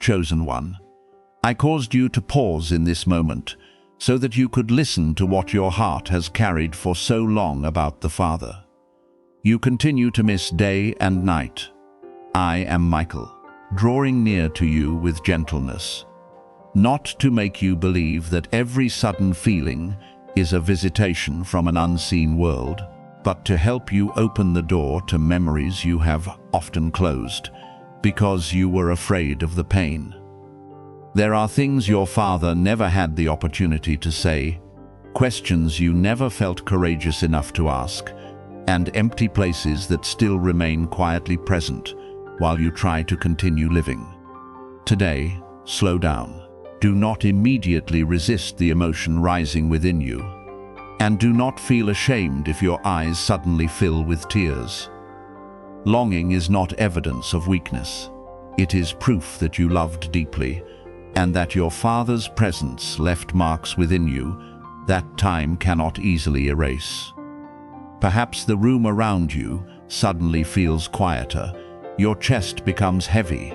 chosen one. I caused you to pause in this moment so that you could listen to what your heart has carried for so long about the Father. You continue to miss day and night. I am Michael, drawing near to you with gentleness, not to make you believe that every sudden feeling is a visitation from an unseen world, but to help you open the door to memories you have often closed because you were afraid of the pain. There are things your father never had the opportunity to say, questions you never felt courageous enough to ask, and empty places that still remain quietly present while you try to continue living. Today, slow down. Do not immediately resist the emotion rising within you, and do not feel ashamed if your eyes suddenly fill with tears. Longing is not evidence of weakness. It is proof that you loved deeply, and that your father's presence left marks within you that time cannot easily erase. Perhaps the room around you suddenly feels quieter, your chest becomes heavy,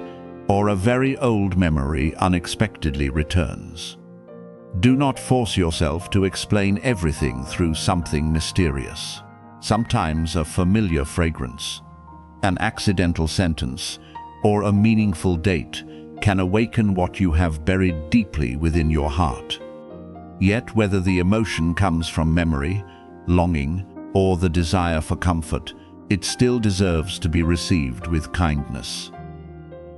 or a very old memory unexpectedly returns. Do not force yourself to explain everything through something mysterious. Sometimes a familiar fragrance, an accidental sentence, or a meaningful date can awaken what you have buried deeply within your heart. Yet whether the emotion comes from memory, longing, or the desire for comfort, it still deserves to be received with kindness.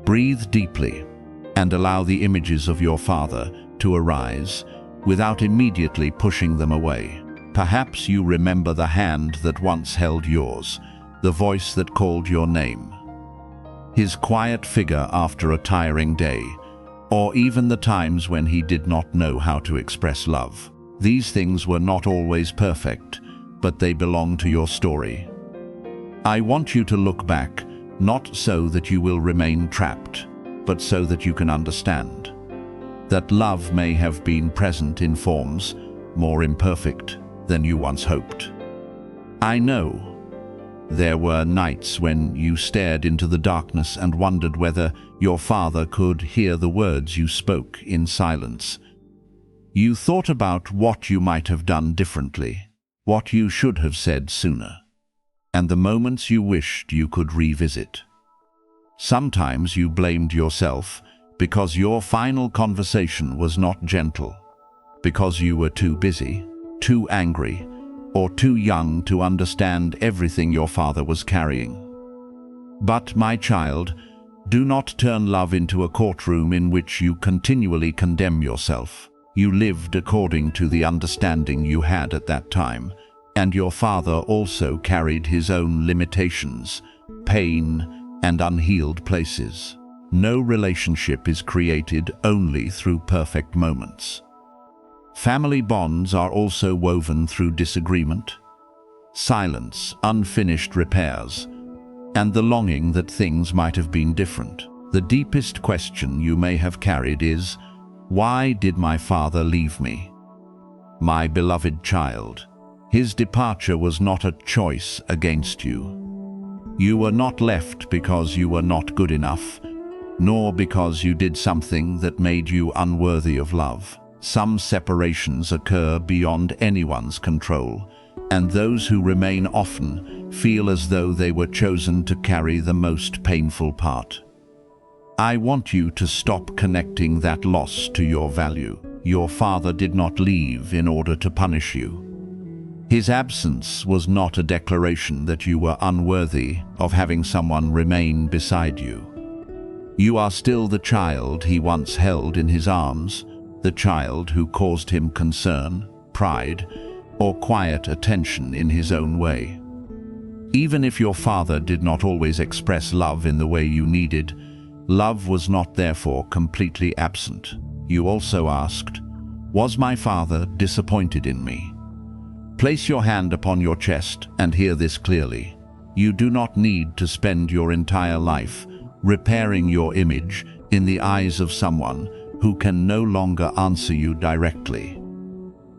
Breathe deeply and allow the images of your father to arise without immediately pushing them away. Perhaps you remember the hand that once held yours, the voice that called your name, his quiet figure after a tiring day, or even the times when he did not know how to express love. These things were not always perfect, but they belong to your story. I want you to look back, not so that you will remain trapped, but so that you can understand that love may have been present in forms more imperfect than you once hoped. I know there were nights when you stared into the darkness and wondered whether your father could hear the words you spoke in silence. You thought about what you might have done differently, what you should have said sooner, and the moments you wished you could revisit. Sometimes you blamed yourself because your final conversation was not gentle, because you were too busy, too angry, or too young to understand everything your father was carrying. But, my child, do not turn love into a courtroom in which you continually condemn yourself. You lived according to the understanding you had at that time, and your father also carried his own limitations, pain, and unhealed places. No relationship is created only through perfect moments. Family bonds are also woven through disagreement, silence, unfinished repairs, and the longing that things might have been different. The deepest question you may have carried is, why did my father leave me? My beloved child, his departure was not a choice against you. You were not left because you were not good enough, nor because you did something that made you unworthy of love. Some separations occur beyond anyone's control, and those who remain often feel as though they were chosen to carry the most painful part. I want you to stop connecting that loss to your value. Your father did not leave in order to punish you. His absence was not a declaration that you were unworthy of having someone remain beside you. You are still the child he once held in his arms, the child who caused him concern, pride, or quiet attention in his own way. Even if your father did not always express love in the way you needed, love was not therefore completely absent. You also asked, was my father disappointed in me? Place your hand upon your chest and hear this clearly. You do not need to spend your entire life repairing your image in the eyes of someone who can no longer answer you directly.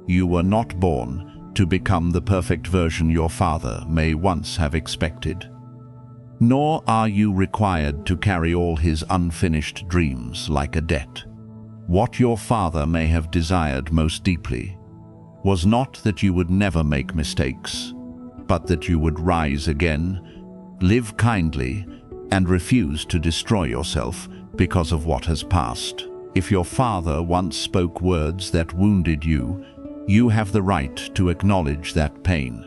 You were not born to become the perfect version your father may once have expected. Nor are you required to carry all his unfinished dreams like a debt. What your father may have desired most deeply was not that you would never make mistakes, but that you would rise again, live kindly, and refuse to destroy yourself because of what has passed. If your father once spoke words that wounded you, you have the right to acknowledge that pain.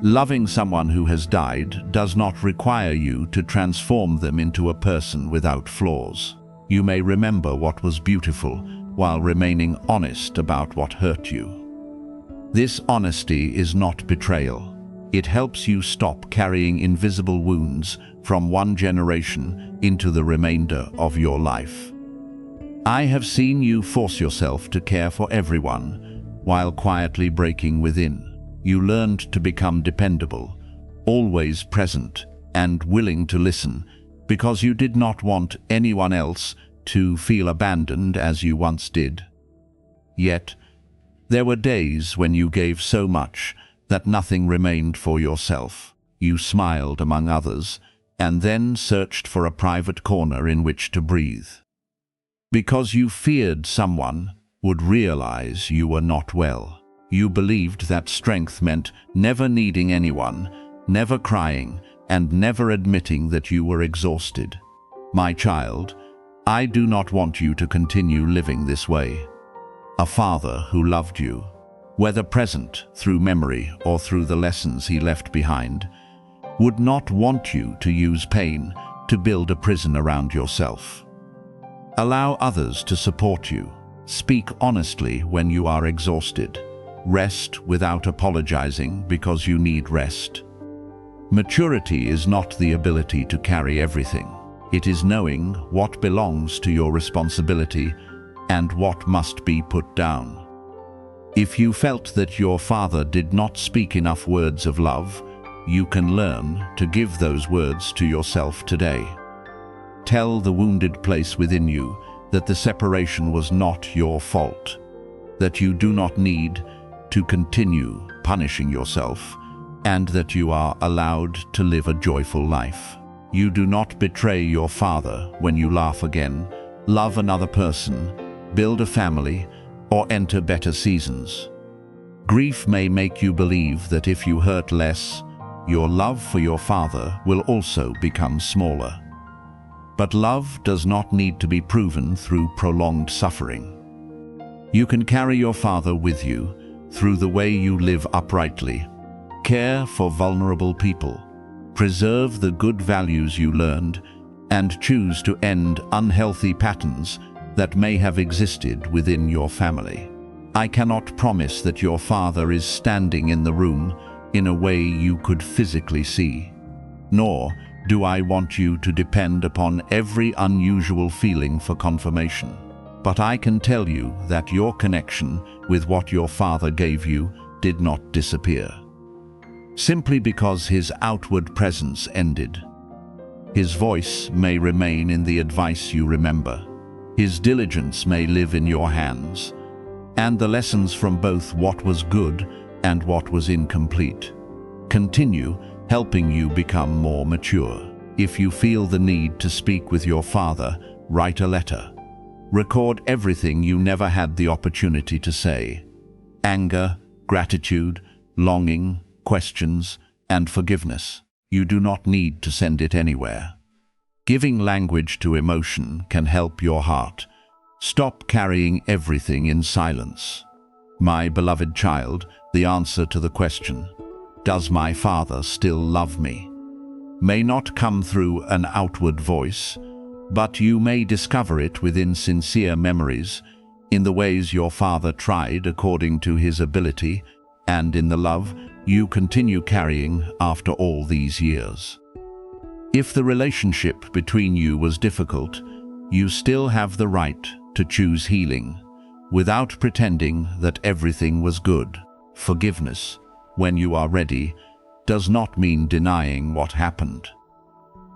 Loving someone who has died does not require you to transform them into a person without flaws. You may remember what was beautiful while remaining honest about what hurt you. This honesty is not betrayal. It helps you stop carrying invisible wounds from one generation into the remainder of your life. I have seen you force yourself to care for everyone while quietly breaking within. You learned to become dependable, always present, and willing to listen because you did not want anyone else to feel abandoned as you once did. Yet, there were days when you gave so much that nothing remained for yourself. You smiled among others, and then searched for a private corner in which to breathe. Because you feared someone would realize you were not well. You believed that strength meant never needing anyone, never crying, and never admitting that you were exhausted. My child, I do not want you to continue living this way. A father who loved you, whether present through memory or through the lessons he left behind, would not want you to use pain to build a prison around yourself. Allow others to support you. Speak honestly when you are exhausted. Rest without apologizing because you need rest. Maturity is not the ability to carry everything. It is knowing what belongs to your responsibility and what must be put down. If you felt that your father did not speak enough words of love, you can learn to give those words to yourself today. Tell the wounded place within you that the separation was not your fault, that you do not need to continue punishing yourself, and that you are allowed to live a joyful life. You do not betray your father when you laugh again, love another person, build a family, or enter better seasons. Grief may make you believe that if you hurt less, your love for your father will also become smaller. But love does not need to be proven through prolonged suffering. You can carry your father with you through the way you live uprightly, care for vulnerable people, preserve the good values you learned, and choose to end unhealthy patterns that may have existed within your family. I cannot promise that your father is standing in the room in a way you could physically see, nor do I want you to depend upon every unusual feeling for confirmation. But I can tell you that your connection with what your father gave you did not disappear, simply because his outward presence ended. His voice may remain in the advice you remember. His diligence may live in your hands, and the lessons from both what was good and what was incomplete continue helping you become more mature. If you feel the need to speak with your father, write a letter. Record everything you never had the opportunity to say. Anger, gratitude, longing, questions, and forgiveness. You do not need to send it anywhere. Giving language to emotion can help your heart. Stop carrying everything in silence. My beloved child, the answer to the question, "Does my father still love me?" may not come through an outward voice, but you may discover it within sincere memories, in the ways your father tried according to his ability, and in the love you continue carrying after all these years. If the relationship between you was difficult, you still have the right to choose healing, without pretending that everything was good. Forgiveness, when you are ready, does not mean denying what happened.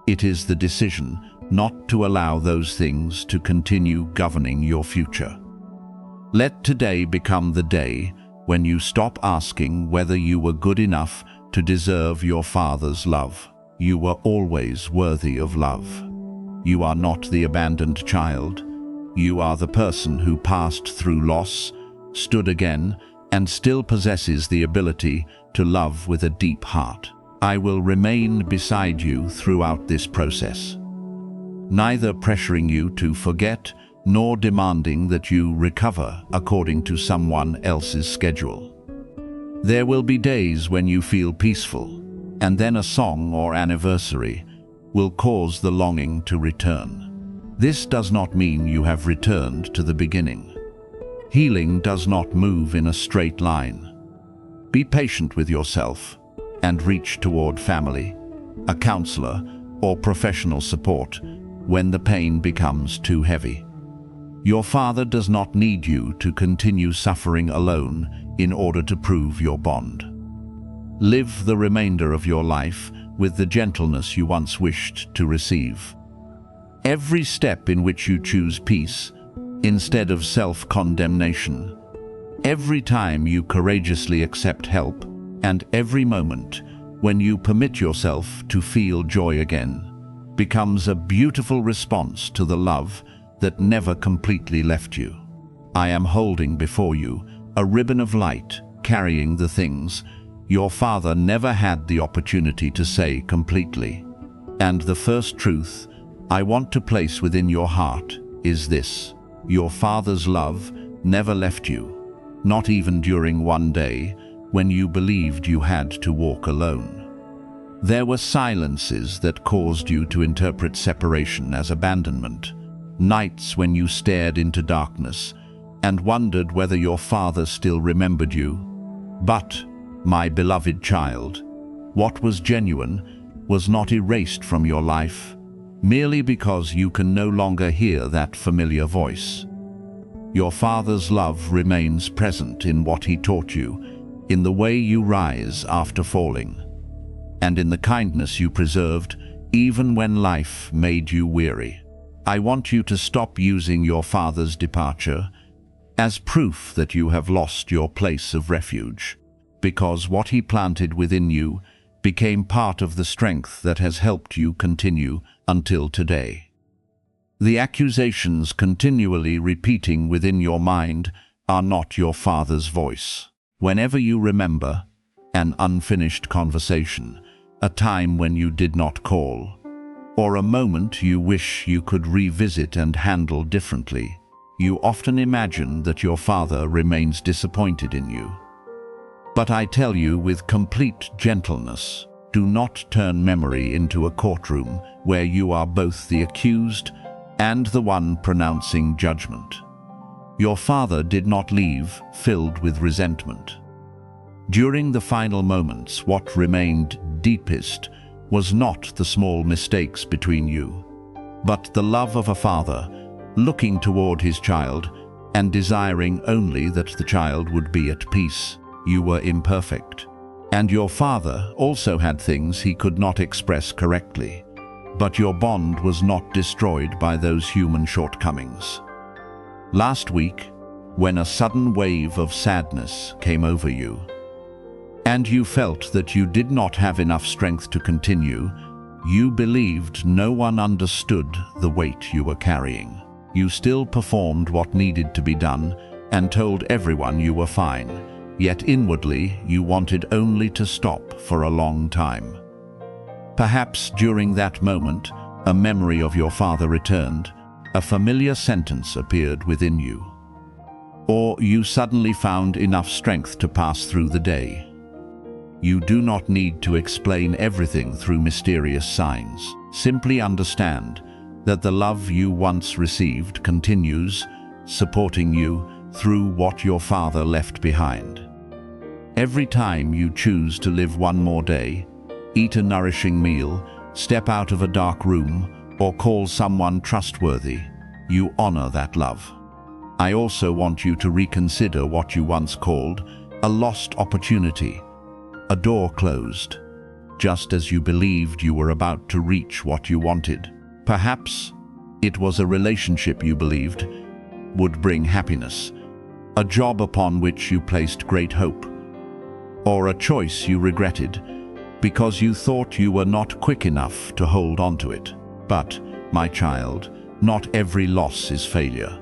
It is the decision not to allow those things to continue governing your future. Let today become the day when you stop asking whether you were good enough to deserve your father's love. You were always worthy of love. You are not the abandoned child. You are the person who passed through loss, stood again, and still possesses the ability to love with a deep heart. I will remain beside you throughout this process, neither pressuring you to forget nor demanding that you recover according to someone else's schedule. There will be days when you feel peaceful, and then a song or anniversary will cause the longing to return. This does not mean you have returned to the beginning. Healing does not move in a straight line. Be patient with yourself and reach toward family, a counselor, or professional support when the pain becomes too heavy. Your father does not need you to continue suffering alone in order to prove your bond. Live the remainder of your life with the gentleness you once wished to receive. Every step in which you choose peace instead of self-condemnation, every time you courageously accept help, and every moment when you permit yourself to feel joy again, becomes a beautiful response to the love that never completely left you. I am holding before you a ribbon of light carrying the things your father never had the opportunity to say completely. And the first truth I want to place within your heart is this: your father's love never left you, not even during one day when you believed you had to walk alone. There were silences that caused you to interpret separation as abandonment, nights when you stared into darkness and wondered whether your father still remembered you. But, my beloved child, what was genuine was not erased from your life merely because you can no longer hear that familiar voice. Your father's love remains present in what he taught you, in the way you rise after falling, and in the kindness you preserved even when life made you weary. I want you to stop using your father's departure as proof that you have lost your place of refuge, because what he planted within you became part of the strength that has helped you continue until today. The accusations continually repeating within your mind are not your father's voice. Whenever you remember an unfinished conversation, a time when you did not call, or a moment you wish you could revisit and handle differently, you often imagine that your father remains disappointed in you. But I tell you with complete gentleness, do not turn memory into a courtroom where you are both the accused and the one pronouncing judgment. Your father did not leave filled with resentment. During the final moments, what remained deepest was not the small mistakes between you, but the love of a father looking toward his child and desiring only that the child would be at peace. You were imperfect, and your father also had things he could not express correctly, but your bond was not destroyed by those human shortcomings. Last week, when a sudden wave of sadness came over you, and you felt that you did not have enough strength to continue, you believed no one understood the weight you were carrying. You still performed what needed to be done and told everyone you were fine, yet inwardly you wanted only to stop for a long time. Perhaps during that moment, a memory of your father returned, a familiar sentence appeared within you, or you suddenly found enough strength to pass through the day. You do not need to explain everything through mysterious signs. Simply understand that the love you once received continues, supporting you through what your father left behind. Every time you choose to live one more day, eat a nourishing meal, step out of a dark room, or call someone trustworthy, you honor that love. I also want you to reconsider what you once called a lost opportunity, a door closed, just as you believed you were about to reach what you wanted. Perhaps it was a relationship you believed would bring happiness, a job upon which you placed great hope, or a choice you regretted because you thought you were not quick enough to hold on to it. But, my child, not every loss is failure.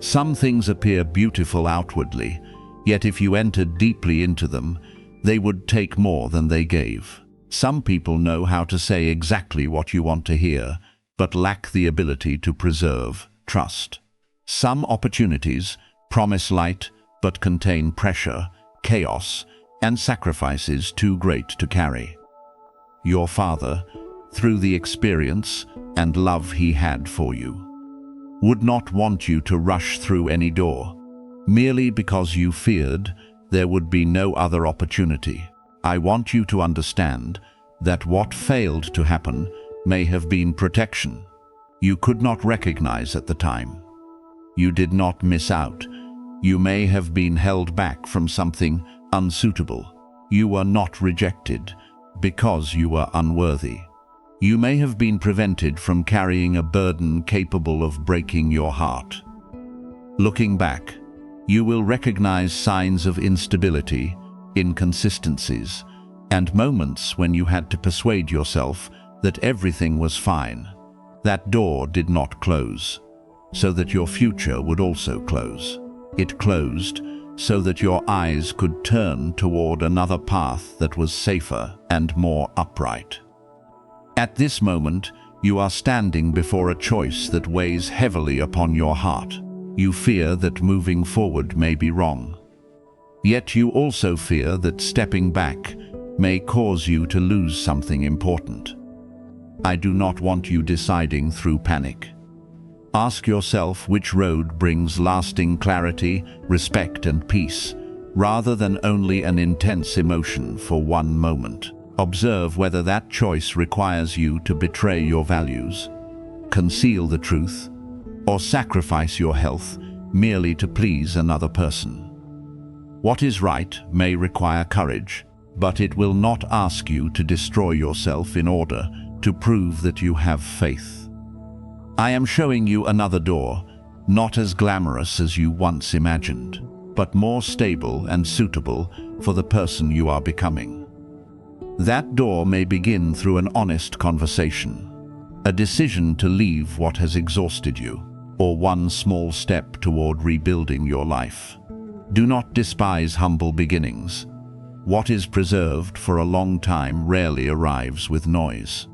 Some things appear beautiful outwardly, yet if you entered deeply into them, they would take more than they gave. Some people know how to say exactly what you want to hear, but lack the ability to preserve trust. Some opportunities promise light, but contain pressure, chaos, and sacrifices too great to carry. Your father, through the experience and love he had for you, would not want you to rush through any door, merely because you feared there would be no other opportunity. I want you to understand that what failed to happen may have been protection you could not recognize at the time. You did not miss out. You may have been held back from something unsuitable. You were not rejected because you were unworthy. You may have been prevented from carrying a burden capable of breaking your heart. Looking back, you will recognize signs of instability, inconsistencies, and moments when you had to persuade yourself that everything was fine. That door did not close, so that your future would also close. It closed so that your eyes could turn toward another path that was safer and more upright. At this moment, you are standing before a choice that weighs heavily upon your heart. You fear that moving forward may be wrong. Yet you also fear that stepping back may cause you to lose something important. I do not want you deciding through panic. Ask yourself which road brings lasting clarity, respect, and peace, rather than only an intense emotion for one moment. Observe whether that choice requires you to betray your values, conceal the truth, or sacrifice your health merely to please another person. What is right may require courage, but it will not ask you to destroy yourself in order to prove that you have faith. I am showing you another door, not as glamorous as you once imagined, but more stable and suitable for the person you are becoming. That door may begin through an honest conversation, a decision to leave what has exhausted you, or one small step toward rebuilding your life. Do not despise humble beginnings. What is preserved for a long time rarely arrives with noise.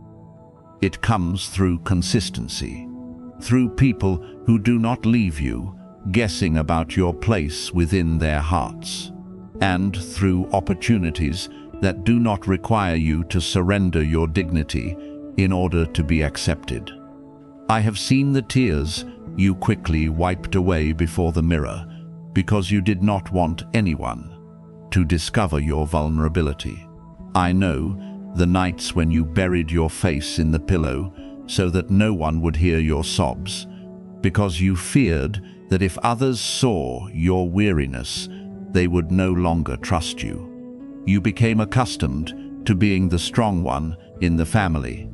It comes through consistency, through people who do not leave you guessing about your place within their hearts, and through opportunities that do not require you to surrender your dignity in order to be accepted. I have seen the tears you quickly wiped away before the mirror because you did not want anyone to discover your vulnerability. I know the nights when you buried your face in the pillow so that no one would hear your sobs, because you feared that if others saw your weariness, they would no longer trust you. You became accustomed to being the strong one in the family,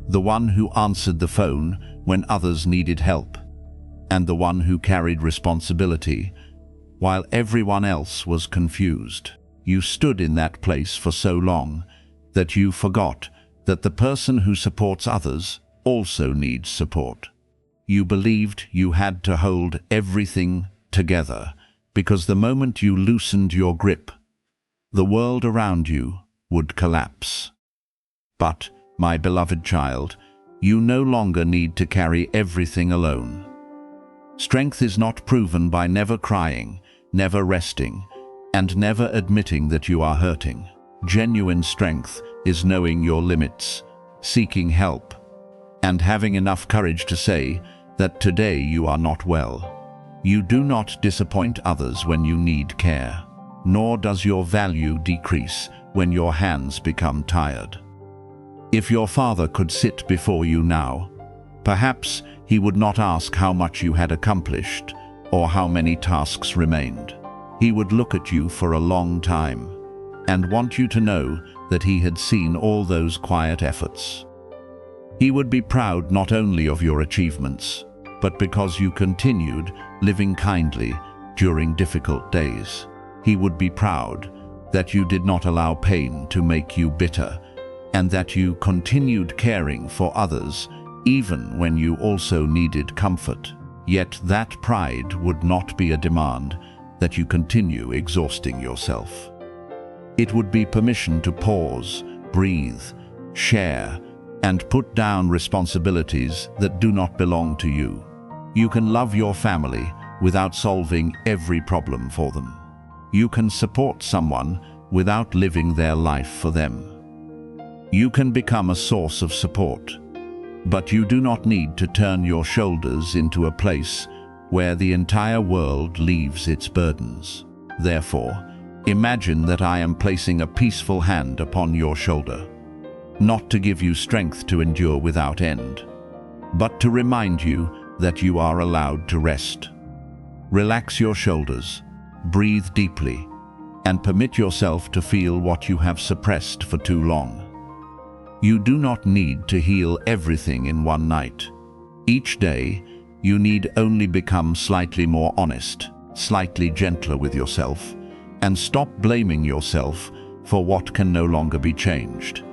the one who answered the phone when others needed help, and the one who carried responsibility while everyone else was confused. You stood in that place for so long that you forgot that the person who supports others also needs support. You believed you had to hold everything together because the moment you loosened your grip, the world around you would collapse. But, my beloved child, you no longer need to carry everything alone. Strength is not proven by never crying, never resting, and never admitting that you are hurting. Genuine strength is knowing your limits, seeking help, and having enough courage to say that today you are not well. You do not disappoint others when you need care, nor does your value decrease when your hands become tired. If your father could sit before you now, perhaps he would not ask how much you had accomplished or how many tasks remained. He would look at you for a long time and want you to know that he had seen all those quiet efforts. He would be proud not only of your achievements, but because you continued living kindly during difficult days. He would be proud that you did not allow pain to make you bitter, and that you continued caring for others even when you also needed comfort. Yet that pride would not be a demand that you continue exhausting yourself. It would be permission to pause, breathe, share, and put down responsibilities that do not belong to you. You can love your family without solving every problem for them. You can support someone without living their life for them. You can become a source of support, but you do not need to turn your shoulders into a place where the entire world leaves its burdens. Therefore, imagine that I am placing a peaceful hand upon your shoulder, not to give you strength to endure without end, but to remind you that you are allowed to rest. Relax your shoulders, breathe deeply, and permit yourself to feel what you have suppressed for too long. You do not need to heal everything in one night. Each day, you need only become slightly more honest, slightly gentler with yourself, and stop blaming yourself for what can no longer be changed.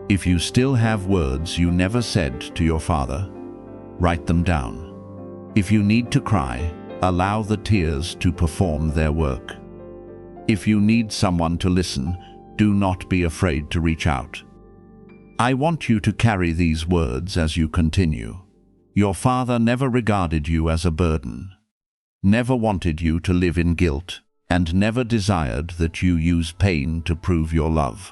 If you still have words you never said to your father, write them down. If you need to cry, allow the tears to perform their work. If you need someone to listen, do not be afraid to reach out. I want you to carry these words as you continue. Your father never regarded you as a burden, never wanted you to live in guilt, and never desired that you use pain to prove your love.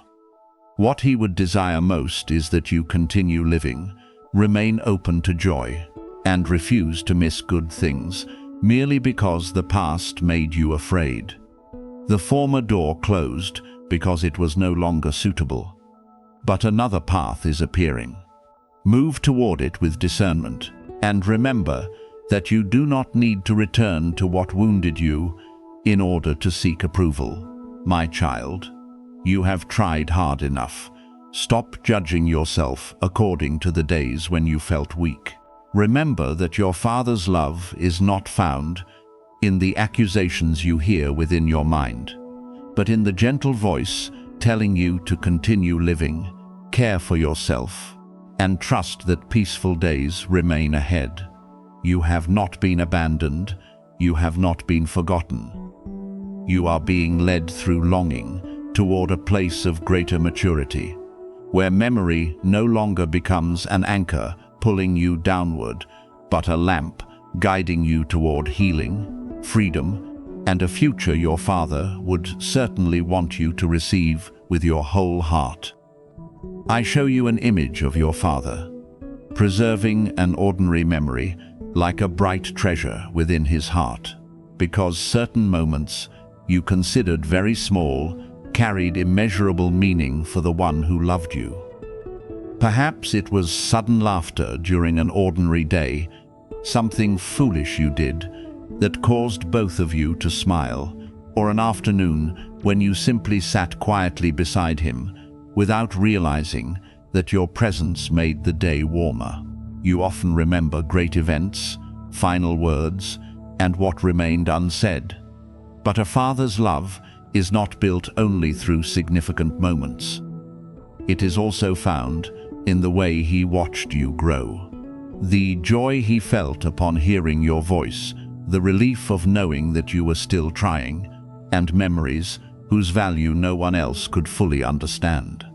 What he would desire most is that you continue living, remain open to joy, and refuse to miss good things merely because the past made you afraid. The former door closed because it was no longer suitable, but another path is appearing. Move toward it with discernment, and remember that you do not need to return to what wounded you in order to seek approval. My child, you have tried hard enough. Stop judging yourself according to the days when you felt weak. Remember that your father's love is not found in the accusations you hear within your mind, but in the gentle voice telling you to continue living, care for yourself, and trust that peaceful days remain ahead. You have not been abandoned. You have not been forgotten. You are being led through longing toward a place of greater maturity, where memory no longer becomes an anchor pulling you downward, but a lamp guiding you toward healing, freedom, and a future your father would certainly want you to receive with your whole heart. I show you an image of your father, preserving an ordinary memory like a bright treasure within his heart, because certain moments you considered very small carried immeasurable meaning for the one who loved you. Perhaps it was sudden laughter during an ordinary day, something foolish you did that caused both of you to smile, or an afternoon when you simply sat quietly beside him without realizing that your presence made the day warmer. You often remember great events, final words, and what remained unsaid. But a father's love is not built only through significant moments. It is also found in the way he watched you grow. The joy he felt upon hearing your voice, the relief of knowing that you were still trying, and memories whose value no one else could fully understand.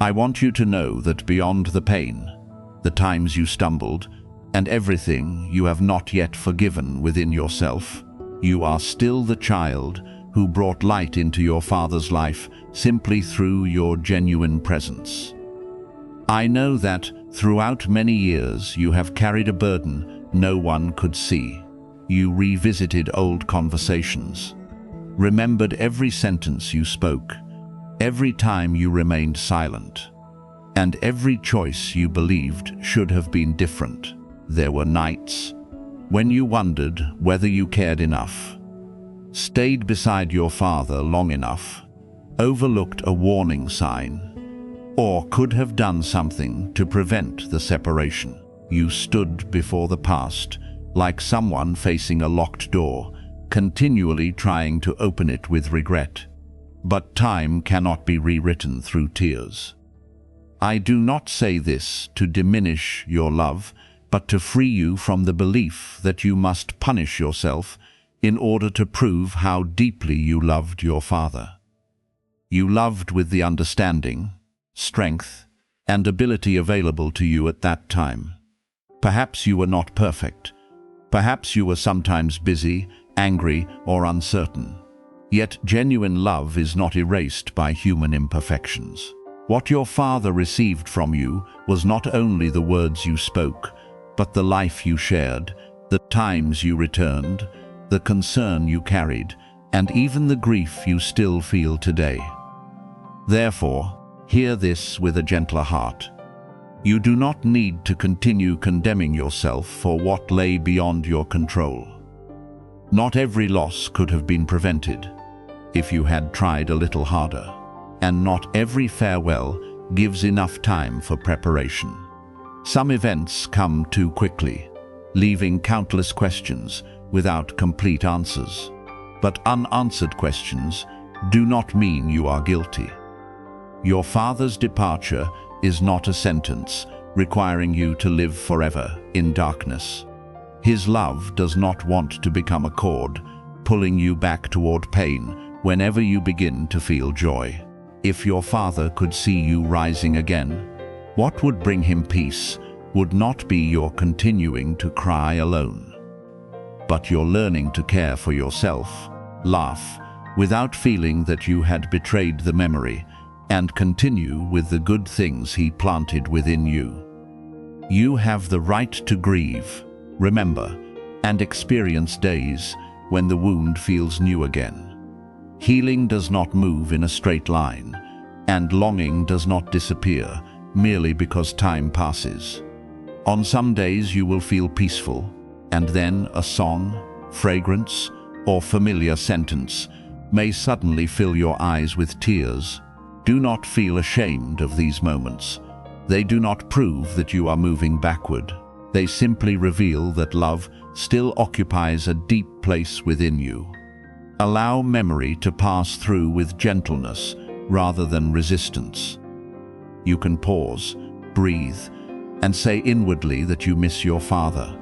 I want you to know that beyond the pain, the times you stumbled, and everything you have not yet forgiven within yourself, you are still the child who brought light into your father's life simply through your genuine presence. I know that throughout many years you have carried a burden no one could see. You revisited old conversations, remembered every sentence you spoke, every time you remained silent, and every choice you believed should have been different. There were nights when you wondered whether you cared enough, stayed beside your father long enough, overlooked a warning sign, or could have done something to prevent the separation. You stood before the past like someone facing a locked door, continually trying to open it with regret. but time cannot be rewritten through tears. I do not say this to diminish your love, but to free you from the belief that you must punish yourself in order to prove how deeply you loved your father. You loved with the understanding, strength, and ability available to you at that time. Perhaps you were not perfect. Perhaps you were sometimes busy, angry, or uncertain. Yet genuine love is not erased by human imperfections. What your father received from you was not only the words you spoke, but the life you shared, the times you returned, the concern you carried, and even the grief you still feel today. Therefore, hear this with a gentler heart. You do not need to continue condemning yourself for what lay beyond your control. Not every loss could have been prevented if you had tried a little harder, and not every farewell gives enough time for preparation. Some events come too quickly, leaving countless questions without complete answers. But unanswered questions do not mean you are guilty. Your father's departure is not a sentence requiring you to live forever in darkness. His love does not want to become a cord, pulling you back toward pain whenever you begin to feel joy. If your father could see you rising again, what would bring him peace would not be your continuing to cry alone, but your learning to care for yourself, laugh without feeling that you had betrayed the memory, and continue with the good things he planted within you. You have the right to grieve, remember, and experience days when the wound feels new again. Healing does not move in a straight line, and longing does not disappear merely because time passes. On some days you will feel peaceful, and then a song, fragrance, or familiar sentence may suddenly fill your eyes with tears. Do not feel ashamed of these moments. They do not prove that you are moving backward. They simply reveal that love still occupies a deep place within you. Allow memory to pass through with gentleness rather than resistance. You can pause, breathe, and say inwardly that you miss your father.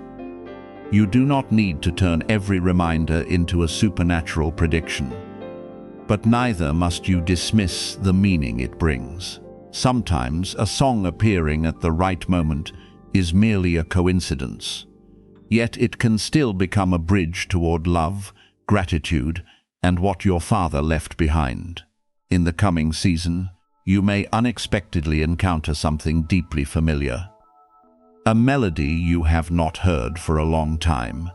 You do not need to turn every reminder into a supernatural prediction, but neither must you dismiss the meaning it brings. Sometimes a song appearing at the right moment is merely a coincidence, yet it can still become a bridge toward love, gratitude, and what your father left behind. In the coming season, you may unexpectedly encounter something deeply familiar. A melody you have not heard for a long time,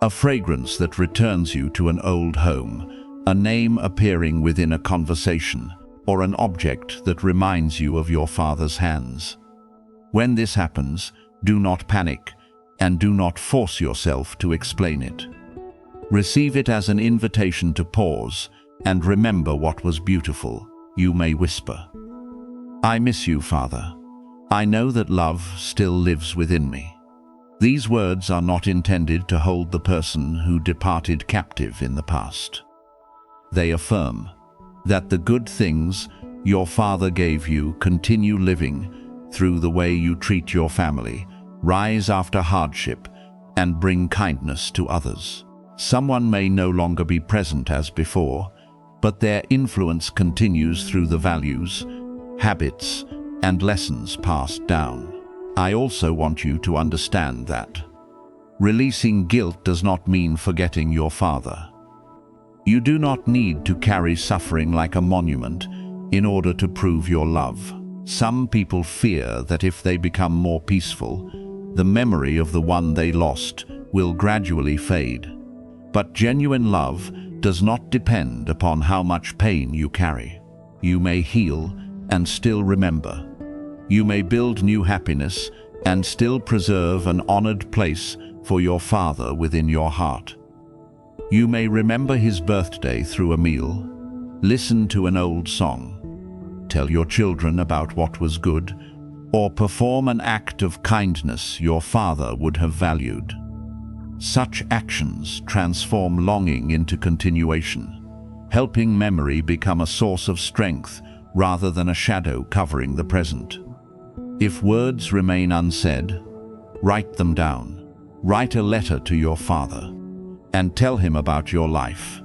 a fragrance that returns you to an old home, a name appearing within a conversation, or an object that reminds you of your father's hands. When this happens, do not panic, and do not force yourself to explain it. Receive it as an invitation to pause and remember what was beautiful. You may whisper, "I miss you, Father. I know that love still lives within me." These words are not intended to hold the person who departed captive in the past. They affirm that the good things your father gave you continue living through the way you treat your family, rise after hardship, and bring kindness to others. Someone may no longer be present as before, but their influence continues through the values, habits, and lessons passed down. I also want you to understand that releasing guilt does not mean forgetting your father. You do not need to carry suffering like a monument in order to prove your love. Some people fear that if they become more peaceful, the memory of the one they lost will gradually fade. But genuine love does not depend upon how much pain you carry. You may heal and still remember. You may build new happiness and still preserve an honored place for your father within your heart. You may remember his birthday through a meal, listen to an old song, tell your children about what was good, or perform an act of kindness your father would have valued. Such actions transform longing into continuation. helping memory become a source of strength rather than a shadow covering the present. If words remain unsaid, write them down. Write a letter to your father and tell him about your life,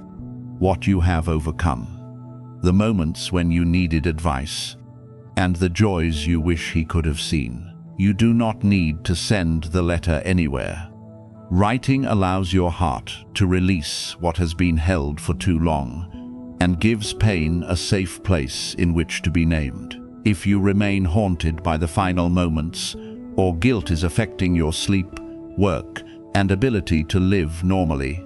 what you have overcome, the moments when you needed advice, and the joys you wish he could have seen. You do not need to send the letter anywhere. Writing allows your heart to release what has been held for too long and gives pain a safe place in which to be named. If you remain haunted by the final moments, or guilt is affecting your sleep, work, and ability to live normally,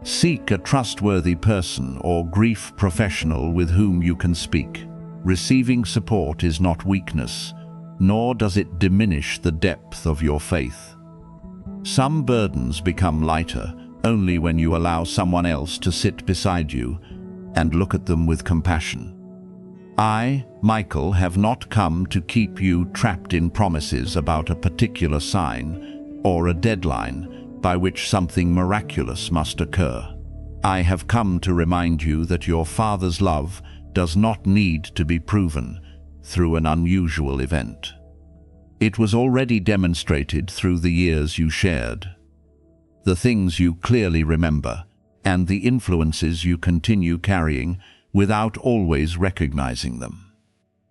seek a trustworthy person or grief professional with whom you can speak. Receiving support is not weakness, nor does it diminish the depth of your faith. Some burdens become lighter only when you allow someone else to sit beside you and look at them with compassion. I, Michael, have not come to keep you trapped in promises about a particular sign or a deadline by which something miraculous must occur. I have come to remind you that your Father's love does not need to be proven through an unusual event. It was already demonstrated through the years you shared, the things you clearly remember, and the influences you continue carrying without always recognizing them.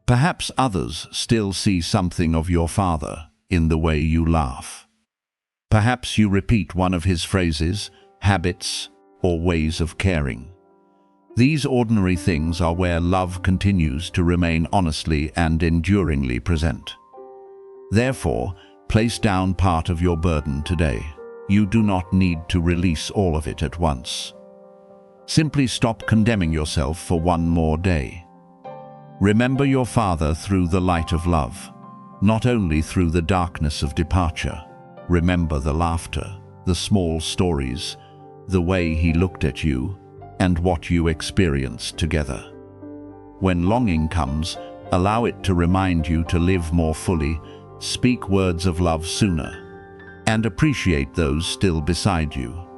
Perhaps others still see something of your father in the way you laugh. Perhaps you repeat one of his phrases, habits, or ways of caring. These ordinary things are where love continues to remain honestly and enduringly present. Therefore, place down part of your burden today. You do not need to release all of it at once. Simply stop condemning yourself for one more day. Remember your father through the light of love, not only through the darkness of departure. Remember the laughter, the small stories, the way he looked at you, and what you experienced together. When longing comes, allow it to remind you to live more fully, speak words of love sooner, and appreciate those still beside you.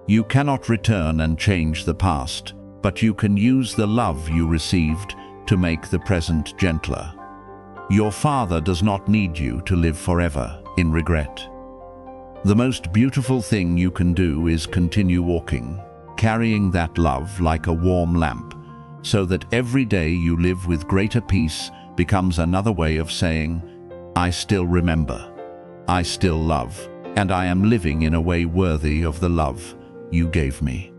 You cannot return and change the past, but you can use the love you received to make the present gentler. Your father does not need you to live forever in regret. The most beautiful thing you can do is continue walking, carrying that love like a warm lamp, so that every day you live with greater peace becomes another way of saying, I still remember, I still love, and I am living in a way worthy of the love you gave me.